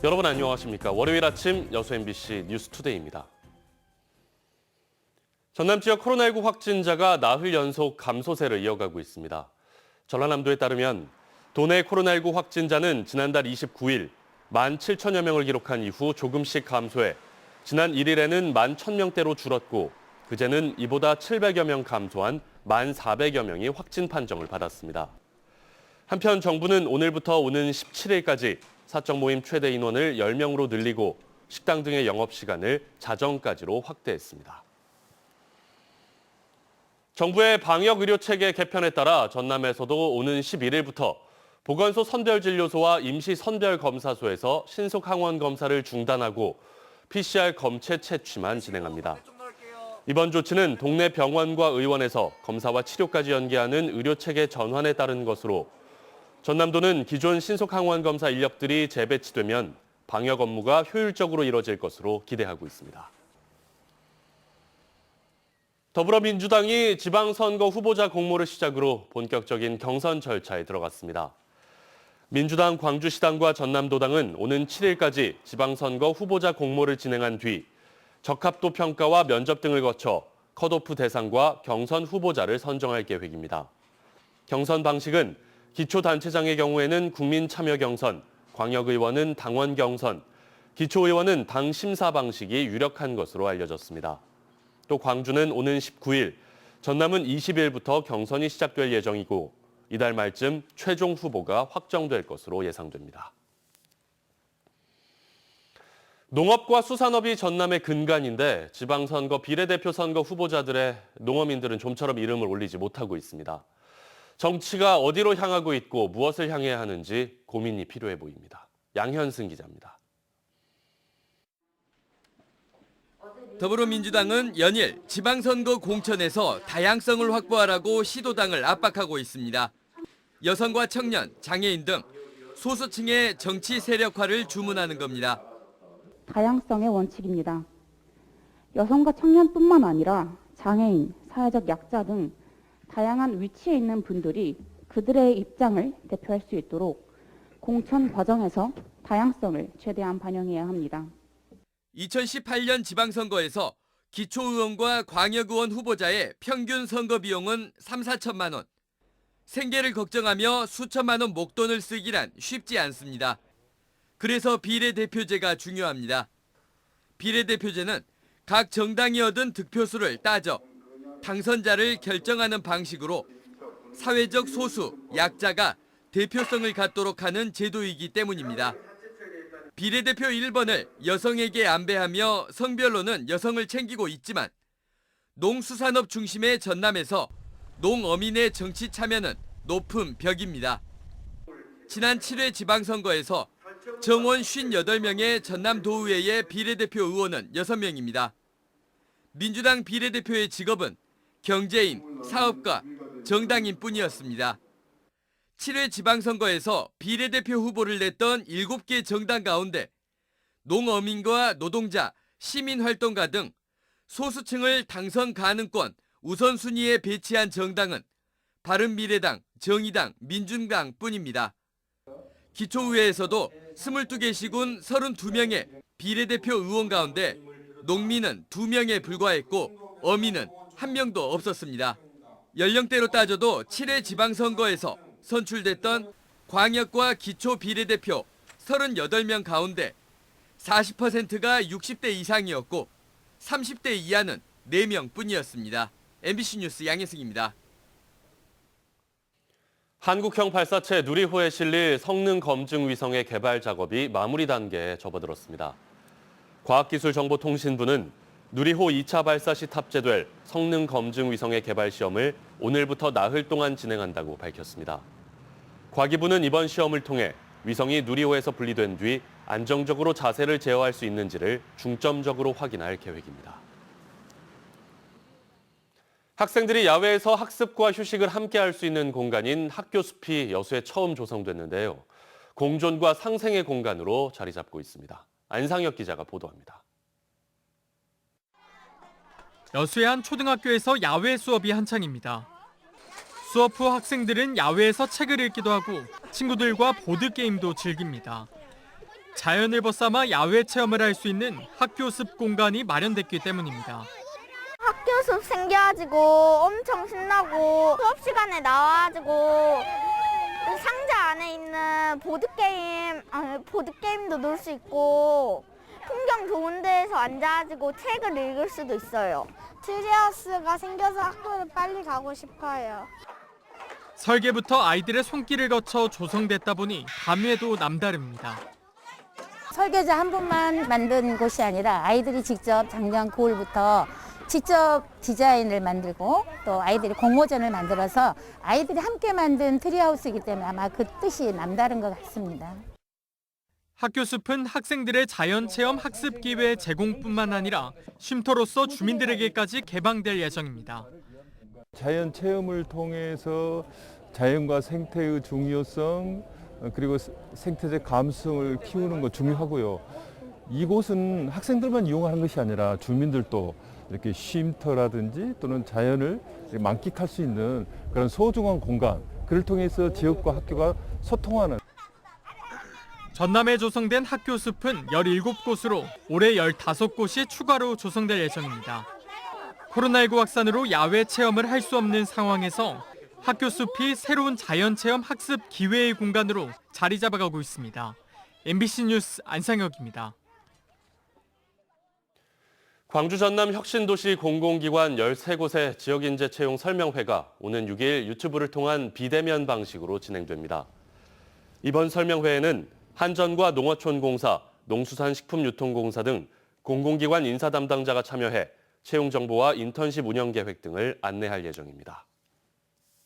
여러분 안녕하십니까. 월요일 아침 여수 MBC 뉴스투데이입니다. 전남 지역 코로나19 확진자가 나흘 연속 감소세를 이어가고 있습니다. 전라남도에 따르면 도내 코로나19 확진자는 지난달 29일 17,000여 명을 기록한 이후 조금씩 감소해 지난 1일에는 11,000명대로 줄었고 그제는 이보다 700여 명 감소한 1,400여 명이 확진 판정을 받았습니다. 한편 정부는 오늘부터 오는 17일까지 사적 모임 최대 인원을 10명으로 늘리고 식당 등의 영업시간을 자정까지로 확대했습니다. 정부의 방역의료체계 개편에 따라 전남에서도 오는 11일부터 보건소 선별진료소와 임시선별검사소에서 신속항원검사를 중단하고 PCR 검체 채취만 진행합니다. 이번 조치는 동네 병원과 의원에서 검사와 치료까지 연계하는 의료체계 전환에 따른 것으로 전남도는 기존 신속항원검사 인력들이 재배치되면 방역 업무가 효율적으로 이뤄질 것으로 기대하고 있습니다. 더불어민주당이 지방선거 후보자 공모를 시작으로 본격적인 경선 절차에 들어갔습니다. 민주당 광주시당과 전남도당은 오는 7일까지 지방선거 후보자 공모를 진행한 뒤 적합도 평가와 면접 등을 거쳐 컷오프 대상과 경선 후보자를 선정할 계획입니다. 경선 방식은 기초단체장의 경우에는 국민참여 경선, 광역의원은 당원 경선, 기초의원은 당 심사 방식이 유력한 것으로 알려졌습니다. 또 광주는 오는 19일, 전남은 20일부터 경선이 시작될 예정이고 이달 말쯤 최종 후보가 확정될 것으로 예상됩니다. 농업과 수산업이 전남의 근간인데 지방선거 비례대표 선거 후보자들의 농어민들은 좀처럼 이름을 올리지 못하고 있습니다. 정치가 어디로 향하고 있고 무엇을 향해야 하는지 고민이 필요해 보입니다. 양현승 기자입니다. 더불어민주당은 연일 지방선거 공천에서 다양성을 확보하라고 시도당을 압박하고 있습니다. 여성과 청년, 장애인 등 소수층의 정치 세력화를 주문하는 겁니다. 다양성의 원칙입니다. 여성과 청년뿐만 아니라 장애인, 사회적 약자 등 다양한 위치에 있는 분들이 그들의 입장을 대표할 수 있도록 공천 과정에서 다양성을 최대한 반영해야 합니다. 2018년 지방선거에서 기초의원과 광역의원 후보자의 평균 선거 비용은 3, 4천만 원. 생계를 걱정하며 수천만 원 목돈을 쓰기란 쉽지 않습니다. 그래서 비례대표제가 중요합니다. 비례대표제는 각 정당이 얻은 득표수를 따져 당선자를 결정하는 방식으로 사회적 소수, 약자가 대표성을 갖도록 하는 제도이기 때문입니다. 비례대표 1번을 여성에게 안배하며 성별로는 여성을 챙기고 있지만 농수산업 중심의 전남에서 농어민의 정치 참여는 높은 벽입니다. 지난 7회 지방선거에서 정원 58명의 전남도의회의 비례대표 의원은 6명입니다. 민주당 비례대표의 직업은 경제인, 사업가, 정당인 뿐이었습니다. 7회 지방선거에서 비례대표 후보를 냈던 7개 정당 가운데 농어민과 노동자, 시민활동가 등 소수층을 당선 가능권 우선순위에 배치한 정당은 바른미래당, 정의당, 민중당 뿐입니다. 기초의회에서도 22개시군 32명의 비례대표 의원 가운데 농민은 2명에 불과했고 어민은 1명도 없었습니다. 연령대로 따져도 7회 지방선거에서 선출됐던 광역과 기초 비례대표 38명 가운데 40%가 60대 이상이었고 30대 이하는 4명 뿐이었습니다. MBC 뉴스 양혜승입니다. 한국형 발사체 누리호에 실릴 성능 검증 위성의 개발 작업이 마무리 단계에 접어들었습니다. 과학기술정보통신부는 누리호 2차 발사 시 탑재될 성능 검증 위성의 개발 시험을 오늘부터 나흘 동안 진행한다고 밝혔습니다. 과기부는 이번 시험을 통해 위성이 누리호에서 분리된 뒤 안정적으로 자세를 제어할 수 있는지를 중점적으로 확인할 계획입니다. 학생들이 야외에서 학습과 휴식을 함께 할 수 있는 공간인 학교 숲이 여수에 처음 조성됐는데요. 공존과 상생의 공간으로 자리 잡고 있습니다. 안상혁 기자가 보도합니다. 여수의 한 초등학교에서 야외 수업이 한창입니다. 수업 후 학생들은 야외에서 책을 읽기도 하고 친구들과 보드게임도 즐깁니다. 자연을 벗삼아 야외 체험을 할 수 있는 학교 숲 공간이 마련됐기 때문입니다. 학교 숲 생겨가지고 엄청 신나고 수업 시간에 나와가지고 그 상자 안에 있는 보드게임도 놀 수 있고 풍경 좋은 데에서 앉아가지고 책을 읽을 수도 있어요. 트리하우스가 생겨서 학교를 빨리 가고 싶어요. 설계부터 아이들의 손길을 거쳐 조성됐다 보니 감회도 남다릅니다. 설계자 한 분만 만든 곳이 아니라 아이들이 직접 작년 9월부터 직접 디자인을 만들고 또 아이들이 공모전을 만들어서 아이들이 함께 만든 트리하우스이기 때문에 아마 그 뜻이 남다른 것 같습니다. 학교 숲은 학생들의 자연체험 학습 기회 제공뿐만 아니라 쉼터로서 주민들에게까지 개방될 예정입니다. 자연 체험을 통해서 자연과 생태의 중요성 그리고 생태계 감수성을 키우는 거 중요하고요. 이곳은 학생들만 이용하는 것이 아니라 주민들도 이렇게 쉼터라든지 또는 자연을 만끽할 수 있는 그런 소중한 공간, 그를 통해서 지역과 학교가 소통하는. 전남에 조성된 학교 숲은 17곳으로 올해 15곳이 추가로 조성될 예정입니다. 코로나19 확산으로 야외 체험을 할 수 없는 상황에서 학교 숲이 새로운 자연체험 학습 기회의 공간으로 자리 잡아가고 있습니다. MBC 뉴스 안상혁입니다. 광주 전남 혁신도시 공공기관 13곳의 지역인재 채용 설명회가 오는 6일 유튜브를 통한 비대면 방식으로 진행됩니다. 이번 설명회에는 한전과 농어촌공사, 농수산식품유통공사 등 공공기관 인사 담당자가 참여해 채용 정보와 인턴십 운영 계획 등을 안내할 예정입니다.